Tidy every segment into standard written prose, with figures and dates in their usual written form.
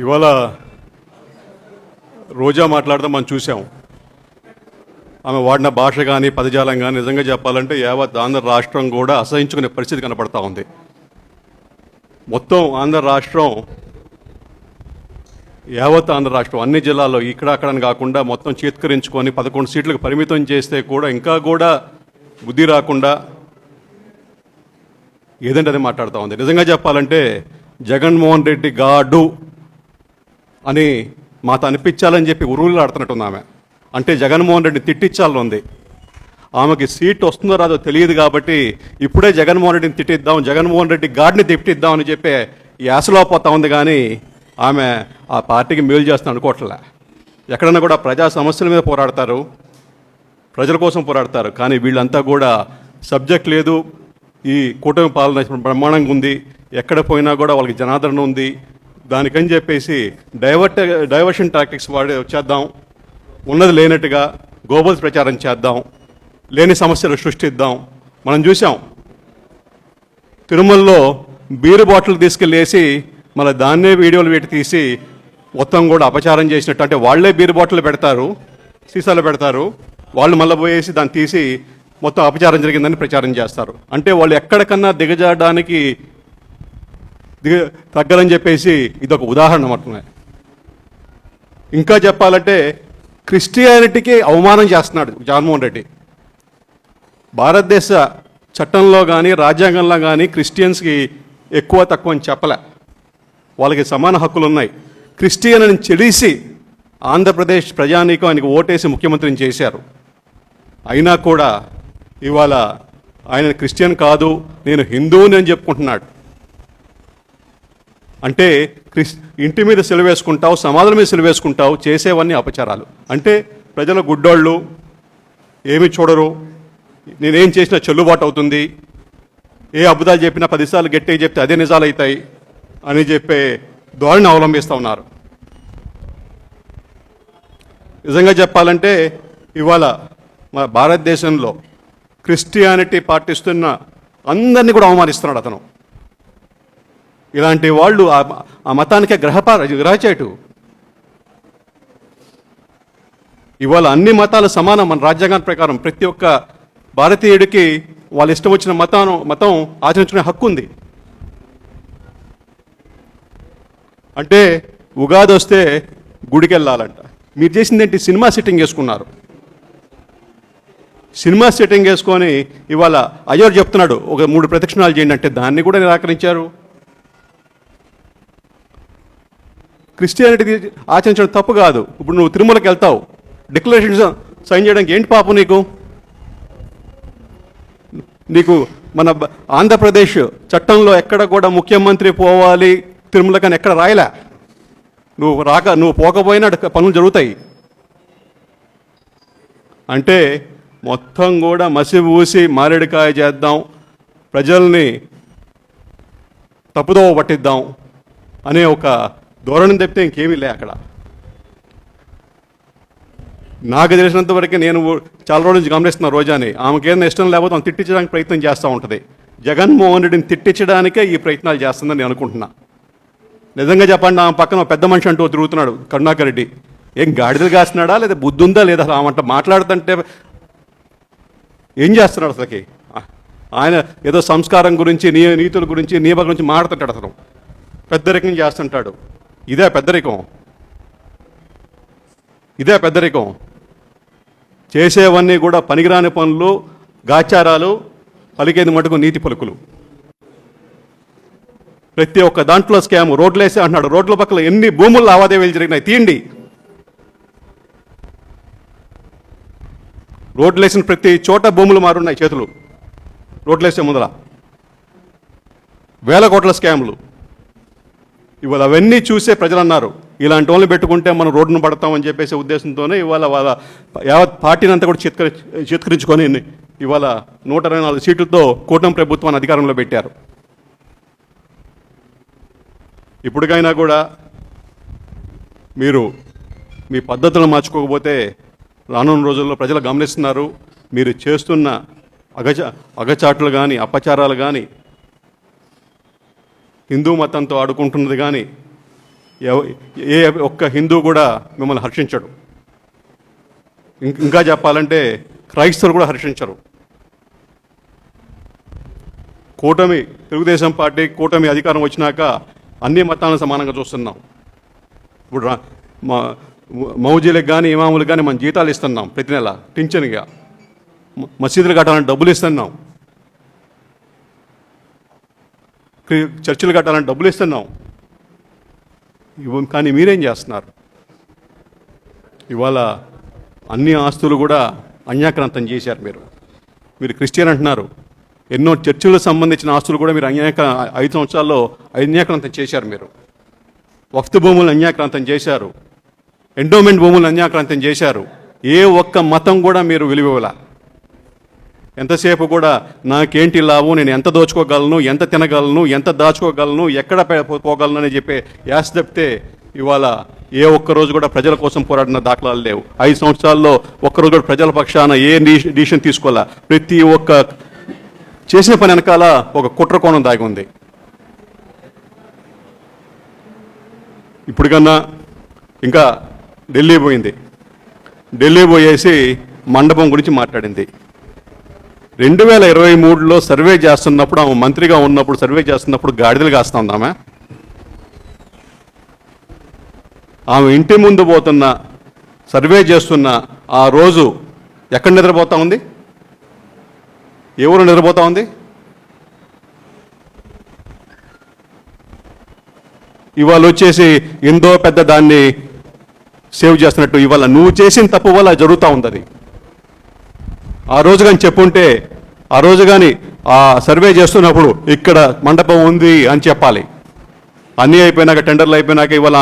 ఇవాళ రోజా మాట్లాడడం మనం చూసాం. ఆమె వాడిన భాష కానీ పదజాలం కానీ నిజంగా చెప్పాలంటే యావత్ ఆంధ్ర రాష్ట్రం కూడా అసహించుకునే పరిస్థితి కనపడతా ఉంది. మొత్తం ఆంధ్ర రాష్ట్రం, యావత్ ఆంధ్ర రాష్ట్రం అన్ని జిల్లాల్లో ఇక్కడ అక్కడని కాకుండా మొత్తం చేత్కరించుకొని 11 సీట్లకు పరిమితం చేస్తే కూడా ఇంకా కూడా బుద్ధి రాకుండా ఏదంటే అది మాట్లాడుతూ ఉంది. నిజంగా చెప్పాలంటే జగన్మోహన్ రెడ్డి గాడు అని మాతో అనిపించాలని చెప్పి ఉరువులు ఆడుతున్నట్టుంది ఆమె. అంటే జగన్మోహన్ రెడ్డిని తిట్టించాలని ఉంది. ఆమెకి సీట్ వస్తుందో రాదో తెలియదు కాబట్టి ఇప్పుడే జగన్మోహన్ రెడ్డిని తిట్టిద్దాం, జగన్మోహన్ రెడ్డి గాడిని తిట్టిద్దాం అని చెప్పి యాసలో పోతా ఉంది. కానీ ఆమె ఆ పార్టీకి మేలు చేస్తుంది అనుకోవట్లే. ఎక్కడన్నా కూడా ప్రజా సమస్యల మీద పోరాడతారు, ప్రజల కోసం పోరాడతారు. కానీ వీళ్ళంతా కూడా సబ్జెక్ట్ లేదు, ఈ కూటమి పాలన బ్రహ్మాండంగా ఉంది, ఎక్కడ పోయినా కూడా వాళ్ళకి జనాదరణ ఉంది, దానికని చెప్పేసి డైవర్షన్ టాక్టిక్స్ చేద్దాం, ఉన్నది లేనట్టుగా గోబల్స్ ప్రచారం చేద్దాం, లేని సమస్యలు సృష్టిద్దాం. మనం చూసాం తిరుమలలో బీరు బాటిల్ తీసుకెళ్ళేసి మళ్ళీ దాన్నే వీడియోలు పెట్టి తీసి మొత్తం కూడా అపచారం చేసినట్టు. అంటే వాళ్ళే బీరు బాటిల్ పెడతారు, సీసాలు పెడతారు, వాళ్ళు మళ్ళీ పోయేసి దాన్ని తీసి మొత్తం అపచారం జరిగిందని ప్రచారం చేస్తారు. అంటే వాళ్ళు ఎక్కడికన్నా దిగజాడడానికి తగ్గలని చెప్పేసి ఇదొక ఉదాహరణ మాత్రమే. ఇంకా చెప్పాలంటే క్రిస్టియానిటీకి అవమానం చేస్తున్నాడు జగన్మోహన్ రెడ్డి. భారతదేశ చట్టంలో కానీ రాజ్యాంగంలో కానీ క్రిస్టియన్స్కి ఎక్కువ తక్కువ అని చెప్పలే, వాళ్ళకి సమాన హక్కులు ఉన్నాయి. క్రిస్టియన్ అని చెడిసి ఆంధ్రప్రదేశ్ ప్రజానీకం ఆయనకు ఓటేసి ముఖ్యమంత్రిని చేశారు. అయినా కూడా ఇవాళ ఆయన క్రిస్టియన్ కాదు, నేను హిందువుని అని చెప్పుకుంటున్నాడు. అంటే ఇంటి మీద సెలవేసుకుంటావు, సమాధుల మీద సెలవేసుకుంటావు, చేసేవన్నీ అపచారాలు. అంటే ప్రజల గుడ్డోళ్ళు ఏమి చూడరు, నేనేం చేసినా చెల్లుబాటు అవుతుంది, ఏ అబద్ధాలు చెప్పినా 10 సార్లు గట్టిగా చెప్తే అదే నిజాలు అవుతాయి అని చెప్పే ధోరణిని అవలంబిస్తూ ఉన్నారు. నిజంగా చెప్పాలంటే ఇవాళ మన భారతదేశంలో క్రిస్టియానిటీ పాటిస్తున్న అందరినీ కూడా అవమానిస్తున్నాడు అతను. ఇలాంటి వాళ్ళు ఆ మతానికే గ్రహచేటు. ఇవాళ అన్ని మతాలు సమానం మన రాజ్యాంగం ప్రకారం. ప్రతి ఒక్క భారతీయుడికి వాళ్ళ ఇష్టం వచ్చిన మతం ఆచరించుకునే హక్కు ఉంది. అంటే ఉగాది వస్తే గుడికి వెళ్ళాలంట. మీరు చేసిందేంటి? సినిమా సెట్టింగ్ చేసుకున్నారు. సినిమా సెట్టింగ్ వేసుకొని ఇవాళ అయ్యోరు చెప్తున్నాడు ఒక 3 ప్రదక్షిణాలు చేయండి అంటే దాన్ని కూడా నిరాకరించారు. క్రిస్టియానిటీ ఆచరించడం తప్పు కాదు. ఇప్పుడు నువ్వు తిరుమలకి వెళ్తావు, డిక్లరేషన్ సైన్ చేయడానికి ఏంటి పాపం నీకు మన ఆంధ్రప్రదేశ్ చట్టంలో ఎక్కడ కూడా ముఖ్యమంత్రి పోవాలి తిరుమలకని ఎక్కడ రాయలే. నువ్వు పోకపోయినా పనులు జరుగుతాయి. అంటే మొత్తం కూడా మసి ఊసి మారేడుకాయ చేద్దాం, ప్రజల్ని తప్పుదోవ పట్టిద్దాం అనే ఒక ధోరణి తప్పితే ఇంకేమీ లే అక్కడ. నాకు తెలిసినంత వరకు నేను చాలా రోజుల నుంచి గమనిస్తున్నా రోజాని. ఆమెకి ఏదైనా ఇష్టం లేకపోతే ఆమె తిట్టించడానికి ప్రయత్నం చేస్తూ ఉంటుంది. జగన్మోహన్ రెడ్డిని తిట్టించడానికే ఈ ప్రయత్నాలు చేస్తుందని నేను అనుకుంటున్నా. నిజంగా చెప్పండి, ఆమె పక్కన పెద్ద మనిషి అంటూ తిరుగుతున్నాడు కరుణాకర్ రెడ్డి. ఏం గాడిదలు కాస్తున్నాడా లేదా బుద్ధి ఉందా లేదా? ఆమె మాట్లాడుతుంటే ఏం చేస్తున్నాడు అసలుకి? ఆయన ఏదో సంస్కారం గురించి నీతుల గురించి నియమ గురించి మాట్లాడుతుంటాడు. అసలు పెద్దరికం చేస్తుంటాడు. ఇదే పెద్దరికం. చేసేవన్నీ కూడా పనికిరాని పనులు, గాచారాలు, పలికేది మటుకు నీతి పలుకులు. ప్రతి ఒక్క దాంట్లో స్కామ్. రోడ్లు వేసే అంటున్నాడు. రోడ్ల పక్కల ఎన్ని భూములు లావాదేవీలు జరిగినాయి తీయండి. రోడ్లు వేసిన ప్రతి చోట భూములు మారున్నాయి చేతులు. రోడ్లు వేసే ముందర వేల కోట్ల స్కాములు. ఇవాళ అవన్నీ చూసే ప్రజలు అన్నారు ఇలాంటి వాళ్ళని పెట్టుకుంటే మనం రోడ్డును పడతామని చెప్పేసి ఉద్దేశంతోనే ఇవాళ వాళ్ళ యావత్ పార్టీని అంతా కూడా చేత్కరించుకొని ఇవాళ 124 సీట్లతో కూటమి ప్రభుత్వాన్ని అధికారంలో పెట్టారు. ఇప్పటికైనా కూడా మీరు మీ పద్ధతులను మార్చుకోకపోతే రానున్న రోజుల్లో ప్రజలు గమనిస్తున్నారు. మీరు చేస్తున్న అగచాట్లు కానీ అపచారాలు కానీ హిందూ మతంతో ఆడుకుంటున్నది కానీ ఏ ఒక్క హిందూ కూడా మిమ్మల్ని హర్షించడు. ఇంకా చెప్పాలంటే క్రైస్తవులు కూడా హర్షించరు. తెలుగుదేశం పార్టీ కూటమి అధికారం వచ్చినాక అన్ని మతాలను సమానంగా చూస్తున్నాం. ఇప్పుడు మౌజీలకు కానీ ఇమాములకు కానీ మనం జీతాలు ఇస్తున్నాం ప్రతి నెల పింఛన్గా. మసీదులు కట్టాలని డబ్బులు ఇస్తున్నాం, చర్చిలు కట్టాలని డబ్బులు ఇస్తున్నాం. కానీ మీరేం చేస్తున్నారు? ఇవాళ అన్ని ఆస్తులు కూడా అన్యాక్రాంతం చేశారు. మీరు క్రిస్టియన్ అంటున్నారు, ఎన్నో చర్చిలకు సంబంధించిన ఆస్తులు కూడా మీరు 5 సంవత్సరాల్లో అన్యాక్రాంతం చేశారు. మీరు వక్ఫ్ భూములను అన్యాక్రాంతం చేశారు, ఎండోమెంట్ భూములను అన్యాక్రాంతం చేశారు. ఏ ఒక్క మతం కూడా మీరు విలువల. ఎంతసేపు కూడా నాకేంటి లాభం, నేను ఎంత దోచుకోగలను, ఎంత తినగలను, ఎంత దాచుకోగలను, ఎక్కడ పోగలను అని చెప్పే యాస తప్పితే ఇవాళ ఏ ఒక్కరోజు కూడా ప్రజల కోసం పోరాడిన దాఖలాలు లేవు. 5 సంవత్సరాల్లో ఒక్కరోజు కూడా ప్రజల పక్షాన ఏ డిసిషన్ తీసుకోవాలా. ప్రతి ఒక్క చేసిన పని వెనకాల ఒక కుట్ర కోణం దాగి ఉంది. ఇప్పుడు కన్నా ఇంకా ఢిల్లీ పోయింది. ఢిల్లీ పోయేసి మండపం గురించి మాట్లాడింది. 2023లో సర్వే చేస్తున్నప్పుడు, ఆమె మంత్రిగా ఉన్నప్పుడు సర్వే చేస్తున్నప్పుడు గాడిదలు కాస్తా ఉంది ఆమె ఇంటి ముందు పోతున్న సర్వే చేస్తున్న ఆ రోజు ఎక్కడ నిద్రపోతా ఉంది? ఎవరు నిద్రపోతా ఉంది? ఇవాళ వచ్చేసి ఎంతో పెద్ద దాన్ని సేవ్ చేస్తున్నట్టు ఇవాళ నువ్వు చేసిన తప్పు వల్ల జరుగుతూ ఉంది. అది ఆ రోజు కానీ చెప్పుంటే, ఆ రోజు కానీ ఆ సర్వే చేస్తున్నప్పుడు ఇక్కడ మండపం ఉంది అని చెప్పాలి. అన్నీ అయిపోయినాక, టెండర్లు అయిపోయినాక ఇవాళ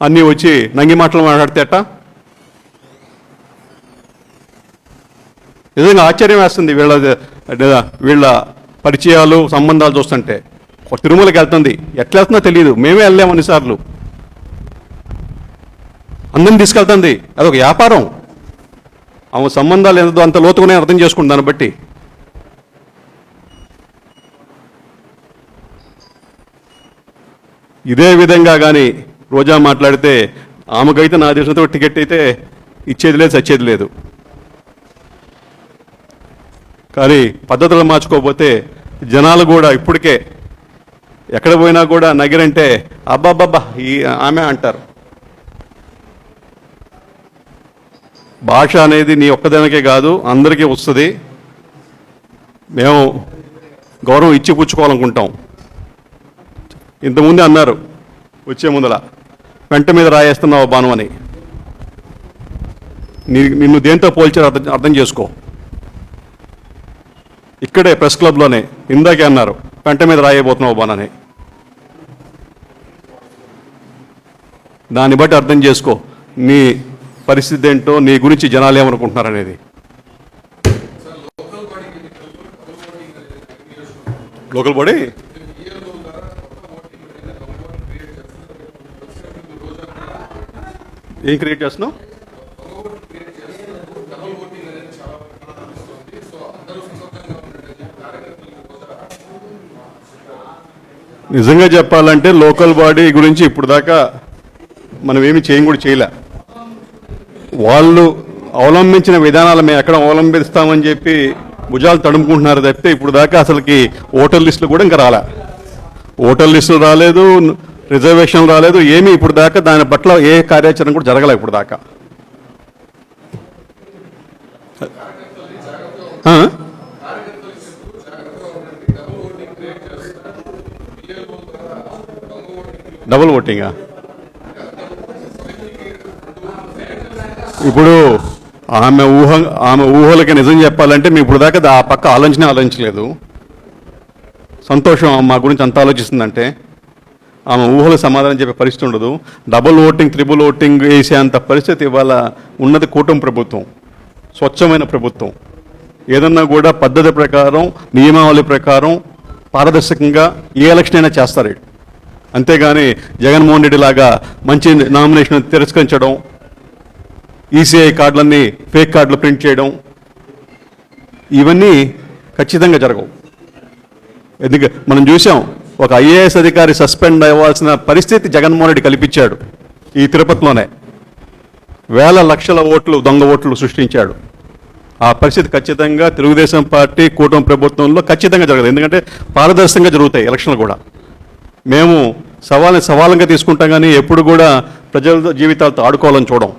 అన్నీ వచ్చి నంగి మాటలు మాట్లాడితే అట్ట? నిజంగా ఆశ్చర్యం వేస్తుంది వీళ్ళ పరిచయాలు, సంబంధాలు చూస్తుంటే. తిరుమలకి వెళ్తుంది, ఎట్లా వెళ్తుందో తెలియదు, మేమే వెళ్ళాము అన్నిసార్లు. అందరిని తీసుకెళ్తుంది, అదొక వ్యాపారం. ఆమె సంబంధాలు ఎంతో అంత లోతుగానే అర్థం చేసుకుంటాను. దాన్ని బట్టి ఇదే విధంగా కానీ రోజా మాట్లాడితే ఆమెకైతే నా దేశంతో టికెట్ అయితే ఇచ్చేది లేదు, చచ్చేది లేదు. కానీ పద్ధతులు మార్చుకోకపోతే జనాలు కూడా ఇప్పటికే ఎక్కడ పోయినా కూడా నగిరంటే అబ్బాబ్బా ఈ ఆమె అంటారు. భాష అనేది నీ ఒక్కదానికే కాదు, అందరికీ వస్తుంది. మేము గౌరవం ఇచ్చి పుచ్చుకోవాలనుకుంటాం. ఇంతకుముందే అన్నారు వచ్చే ముందల, వెంట మీద రాయేస్తున్నావు బాను అని. నిన్ను దేంతో పోల్చారు అర్థం చేసుకో. ఇక్కడే ప్రెస్ క్లబ్లోనే ఇందాకే అన్నారు, వెంట మీద రాయబోతున్నావు బానని. దాన్ని బట్టి అర్థం చేసుకో నీ పరిస్థితి ఏంటో, నీ గురించి జనాలు ఏమనుకుంటున్నారు అనేది. లోకల్ బాడీ ఏం క్రియేట్ చేస్తున్నావు? నిజంగా చెప్పాలంటే లోకల్ బాడీ గురించి ఇప్పుడు దాకా మనం ఏమి కూడా చేయలే. వాళ్ళు అవలంబించిన విధానాలు మేము ఎక్కడ అవలంబిస్తామని చెప్పి భుజాలు తడుముకుంటున్నారు తప్పితే ఇప్పుడు దాకా అసలుకి ఓటర్ లిస్టులు కూడా ఇంకా రాలే. ఓటర్ లిస్టులు రాలేదు, రిజర్వేషన్ రాలేదు, ఏమీ ఇప్పుడు దాకా దాని పట్ల ఏ కార్యాచరణ కూడా జరగలే ఇప్పుడు దాకా. డబుల్ ఓటింగా? ఇప్పుడు ఆమె ఊహలకి నిజం చెప్పాలంటే మేము ఇప్పుడు దాకా ఆ పక్క ఆలోచించలేదు. సంతోషం మా గురించి అంత ఆలోచిస్తుందంటే. ఆమె ఊహలకు సమాధానం చెప్పే పరిస్థితి ఉండదు. డబుల్ ఓటింగ్, త్రిబుల్ ఓటింగ్ వేసేంత పరిస్థితి ఇవాళ ఉన్నది కూటమి ప్రభుత్వం, స్వచ్ఛమైన ప్రభుత్వం. ఏదన్నా కూడా పద్ధతి ప్రకారం, నియమావళి ప్రకారం, పారదర్శకంగా ఏ ఎలక్షన్ అయినా చేస్తారు. అంతేగాని జగన్మోహన్ రెడ్డి లాగా మంచి నామినేషన్ తిరస్కరించడం, ఈసీఐ కార్డులన్నీ ఫేక్ కార్డులు ప్రింట్ చేయడం, ఇవన్నీ ఖచ్చితంగా జరగవు. ఎందుకంటే మనం చూసాం ఒక ఐఏఎస్ అధికారి సస్పెండ్ అవ్వాల్సిన పరిస్థితి జగన్మోహన్ రెడ్డి కల్పించాడు ఈ తిరుపతిలోనే. వేల లక్షల ఓట్లు, దొంగ ఓట్లు సృష్టించాడు. ఆ పరిస్థితి ఖచ్చితంగా తెలుగుదేశం పార్టీ కూటమి ప్రభుత్వంలో ఖచ్చితంగా జరగదు. ఎందుకంటే పారదర్శకంగా జరుగుతాయి ఎలక్షన్లు కూడా. మేము సవాలంగా తీసుకుంటాం, కానీ ఎప్పుడు కూడా ప్రజల జీవితాలతో ఆడుకోవాలని చూడం.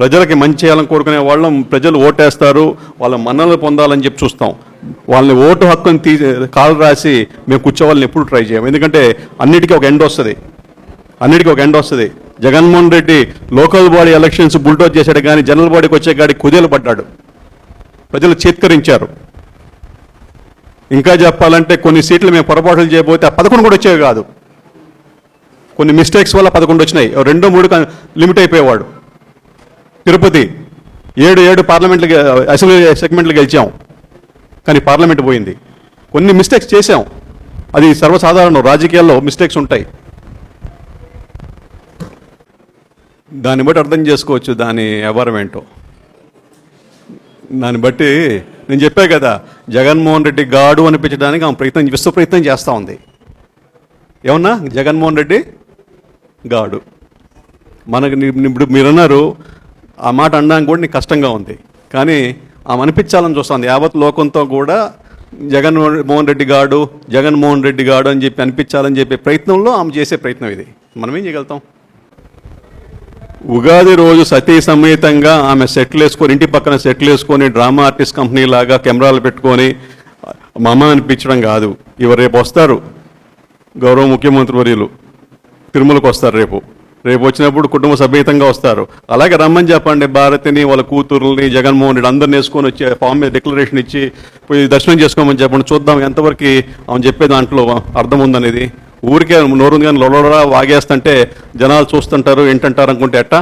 ప్రజలకి మంచి చేయాలని కోరుకునే వాళ్ళం, ప్రజలు ఓటేస్తారు, వాళ్ళ మన్ననలు పొందాలని చెప్పి చూస్తాం. వాళ్ళని ఓటు హక్కుని కాలు రాసి మేము కూర్చోవాలని ఎప్పుడు ట్రై చేయం. ఎందుకంటే అన్నిటికీ ఒక ఎండ్ వస్తుంది. Jaganmohan Reddy local body elections bulldoze చేశాడు, కానీ జనరల్ బాడీకి వచ్చే గాడి కుదేలు పడ్డాడు. ప్రజలు చేత్కరించారు. ఇంకా చెప్పాలంటే కొన్ని సీట్లు మేము పొరపాట్లు చేయబోతే 11 కూడా వచ్చేవి కాదు. కొన్ని మిస్టేక్స్ వల్ల 11 వచ్చినాయి. 2-3 లిమిట్ అయిపోయేవాడు. తిరుపతి 7 పార్లమెంట్లు అసెంబ్లీ సెగ్మెంట్లు గెలిచాం, కానీ పార్లమెంట్ పోయింది. కొన్ని మిస్టేక్స్ చేశాం, అది సర్వసాధారణం. రాజకీయాల్లో మిస్టేక్స్ ఉంటాయి. దాన్ని బట్టి అర్థం చేసుకోవచ్చు దాని వ్యవహారం ఏంటో. దాన్ని బట్టి నేను చెప్పా కదా, జగన్మోహన్ రెడ్డి గాడు అనిపించడానికి ఆమె విశ్వ ప్రయత్నం చేస్తూ ఉంది. ఏమన్నా జగన్మోహన్ రెడ్డి గాడు మనకు ఇప్పుడు మీరన్నారు, ఆ మాట అనడానికి కూడా నీకు కష్టంగా ఉంది, కానీ ఆమె అనిపించాలని చూస్తుంది. యావత్ లోకంతో కూడా జగన్మోహన్ రెడ్డి గాడు అని చెప్పి అనిపించాలని చెప్పే ప్రయత్నంలో ఆమె చేసే ప్రయత్నం ఇది. మనం ఏం చేయగలుగుతాం? ఉగాది రోజు సతీ సమేతంగా ఆమె సెటిల్ వేసుకొని, ఇంటి పక్కన సెటిల్ వేసుకొని, డ్రామా ఆర్టిస్ట్ కంపెనీ లాగా కెమెరాలు పెట్టుకొని మా అమ్మ అనిపించడం కాదు. ఇవి రేపు వస్తారు, గౌరవ ముఖ్యమంత్రి వర్యులు తిరుమలకు వస్తారు. రేపు వచ్చినప్పుడు కుటుంబ సమేతంగా వస్తారు. అలాగే రమ్మని చెప్పండి, భారతిని, వాళ్ళ కూతురుని, జగన్మోహన్ రెడ్డి అందరిని వేసుకొని వచ్చి ఫామ్ మీద డిక్లరేషన్ ఇచ్చి పోయి దర్శనం చేసుకోమని చెప్పండి. చూద్దాం ఎంతవరకు ఆమె చెప్పే దాంట్లో అర్థం ఉందనేది. ఊరికే నోరుంది కానీ లొడరా వాగేస్తుంటే జనాలు చూస్తుంటారు, ఏంటంటారు అనుకుంటే ఎట్టా?